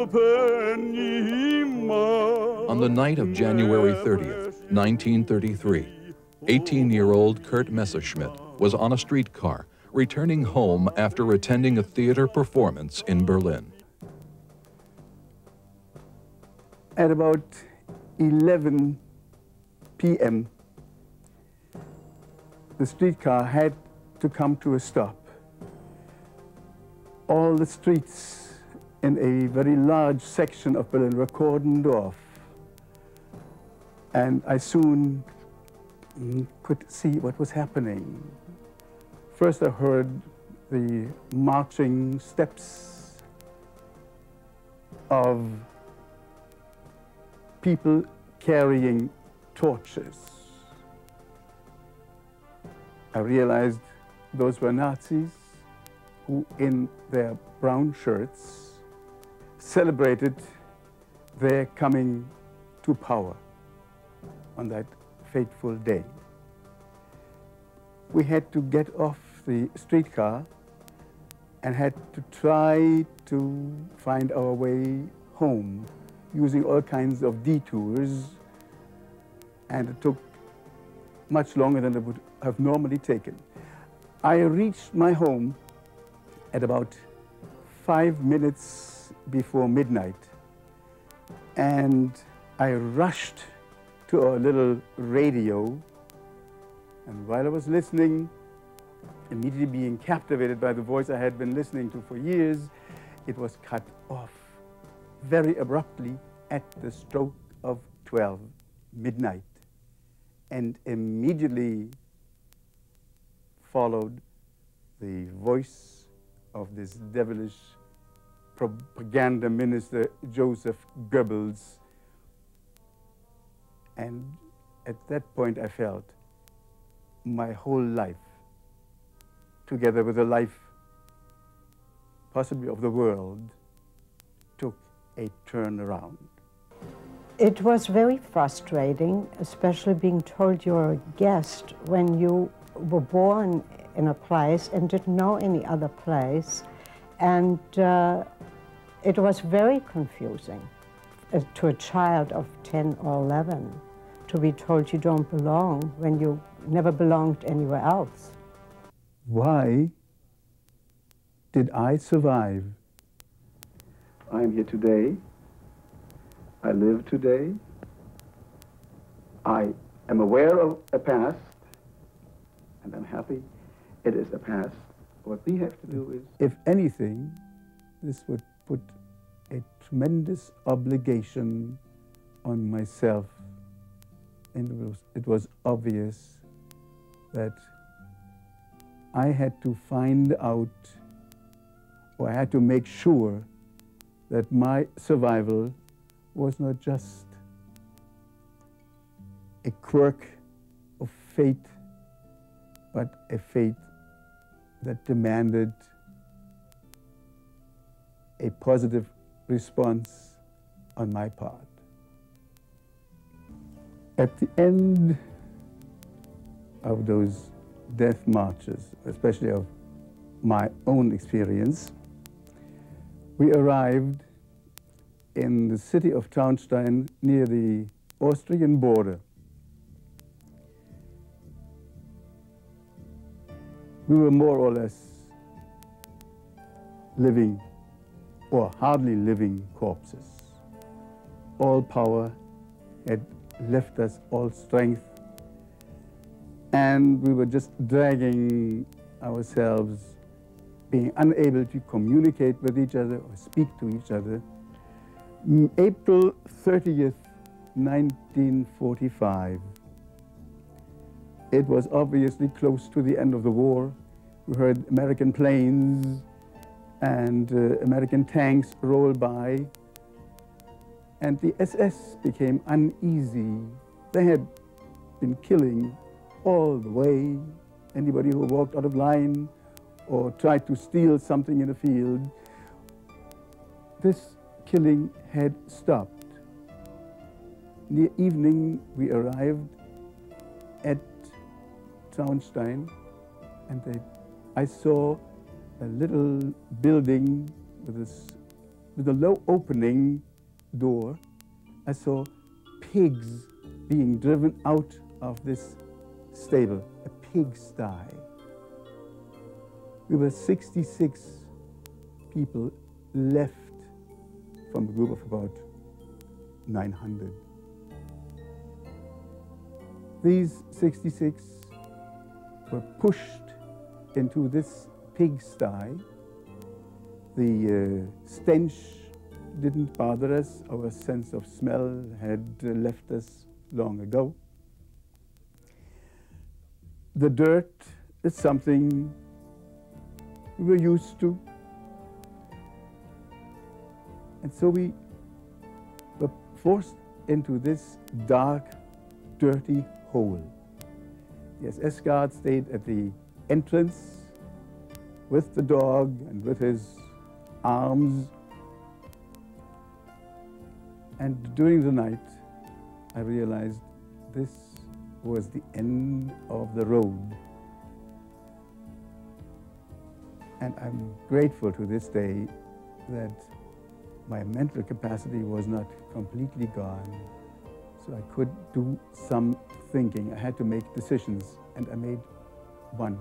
On the night of January 30th, 1933, 18-year-old Kurt Messerschmidt was on a streetcar returning home after attending a theater performance in Berlin. At about 11 p.m., the streetcar had to come to a stop. All the streets in a very large section of Berlin were cordoned off, and I soon could see what was happening. First I heard the marching steps of people carrying torches. I realized those were Nazis who, in their brown shirts, celebrated their coming to power on that fateful day. We had to get off the streetcar and had to try to find our way home using all kinds of detours, and it took much longer than it would have normally taken. I reached my home at about 5 minutes before midnight, and I rushed to a little radio, and while I was listening, immediately being captivated by the voice I had been listening to for years, it was cut off very abruptly at the stroke of 12, midnight, and immediately followed the voice of this devilish propaganda minister, Joseph Goebbels. And at that point I felt my whole life, together with the life possibly of the world, took a turn around. It was very frustrating, especially being told you're a guest when you were born in a place and didn't know any other place. And it was very confusing to a child of 10 or 11 to be told you don't belong when you never belonged anywhere else. Why did I survive? I'm here today. I live today. I am aware of a past, and I'm happy it is a past. What we have to do is, if anything, this would put a tremendous obligation on myself. And it was obvious that I had to find out, or I had to make sure that my survival was not just a quirk of fate, but a fate that demanded a positive response on my part. At the end of those death marches, especially of my own experience, we arrived in the city of Traunstein near the Austrian border. We were more or less living, or hardly living, corpses. All power had left us, all strength, and we were just dragging ourselves, being unable to communicate with each other or speak to each other. April 30th, 1945. It was obviously close to the end of the war. We heard American planes and American tanks roll by, and the SS became uneasy. They had been killing all the way anybody who walked out of line or tried to steal something in a field. This killing had stopped. Near evening, we arrived at Traunstein, and I saw a little building with this with a low opening door, I saw pigs being driven out of this stable, a pigsty. We were 66 people left from a group of about 900. These 66 were pushed into this pigsty. The stench didn't bother us. Our sense of smell had left us long ago. The dirt is something we were used to. And so we were forced into this dark, dirty hole. The SS guard stayed at the entrance with the dog and with his arms. And during the night, I realized this was the end of the road. And I'm grateful to this day that my mental capacity was not completely gone. So I could do some thinking. I had to make decisions, and I made one.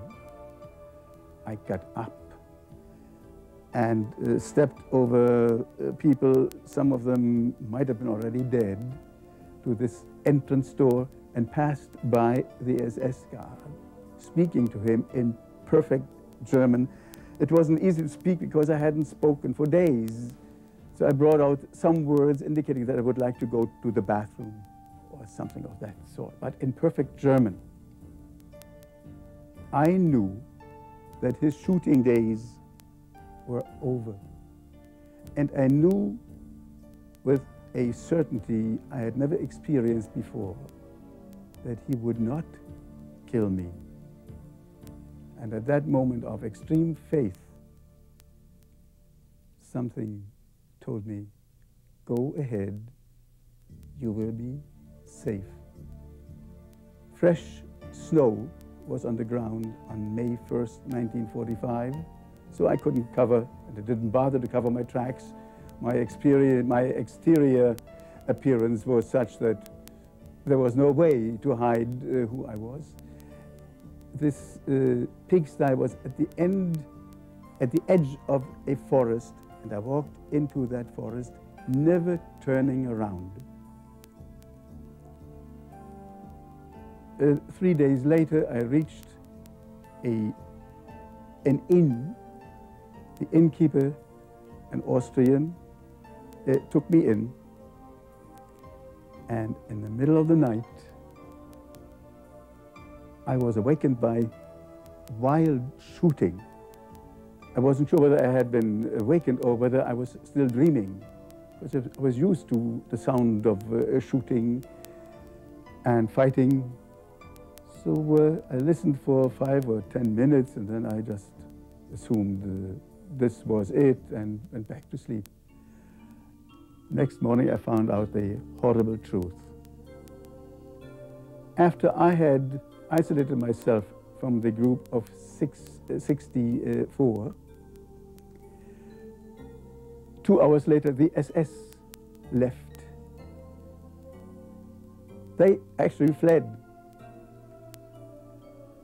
I got up and stepped over people, some of them might have been already dead, to this entrance door and passed by the SS guard, speaking to him in perfect German. It wasn't easy to speak because I hadn't spoken for days. So I brought out some words indicating that I would like to go to the bathroom or something of that sort, but in perfect German. I knew that his shooting days were over. And I knew with a certainty I had never experienced before that he would not kill me. And at that moment of extreme faith, something told me, go ahead, you will be safe. Fresh snow was on the ground on May 1st, 1945, so I couldn't cover, and it didn't bother to cover my tracks. My exterior appearance was such that there was no way to hide who I was. This pigsty was at the edge of a forest, and I walked into that forest, never turning around. 3 days later, I reached an inn. The innkeeper, an Austrian, took me in. And in the middle of the night, I was awakened by wild shooting. I wasn't sure whether I had been awakened or whether I was still dreaming, because I was used to the sound of shooting and fighting. So I listened for 5 or 10 minutes, and then I just assumed this was it and went back to sleep. Next morning, I found out the horrible truth. After I had isolated myself from the group of 64, 2 hours later, the SS left. They actually fled.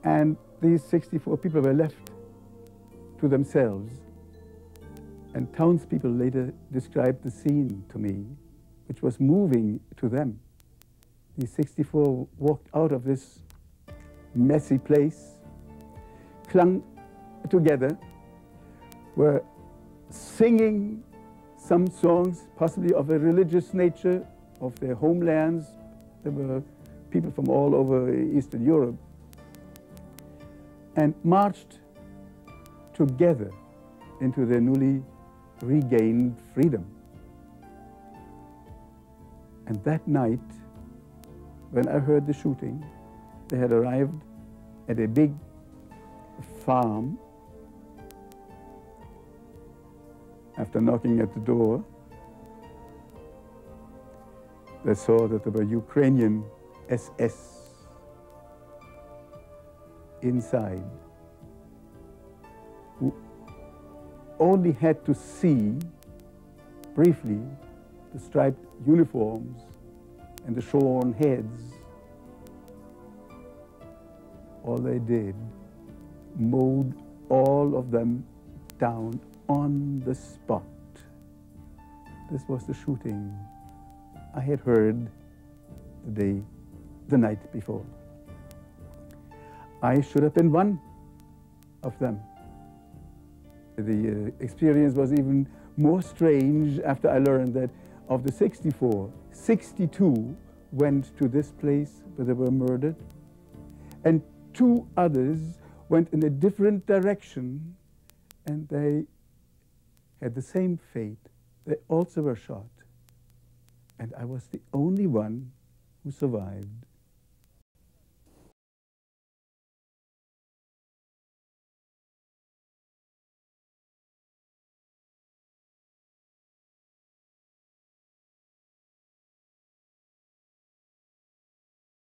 And these 64 people were left to themselves. And townspeople later described the scene to me, which was moving to them. These 64 walked out of this messy place, clung together, were singing some songs, possibly of a religious nature, of their homelands. There were people from all over Eastern Europe, and marched together into their newly regained freedom. And that night, when I heard the shooting, they had arrived at a big farm. After knocking at the door, they saw that there were Ukrainian SS inside, who only had to see Briefly, the striped uniforms and the shorn heads, all they did, mowed all of them down on the spot. This was the shooting I had heard the night before. I should have been one of them. The experience was even more strange after I learned that of the 64, 62 went to this place where they were murdered, and 2 others went in a different direction, and they had the same fate. They also were shot, and I was the only one who survived.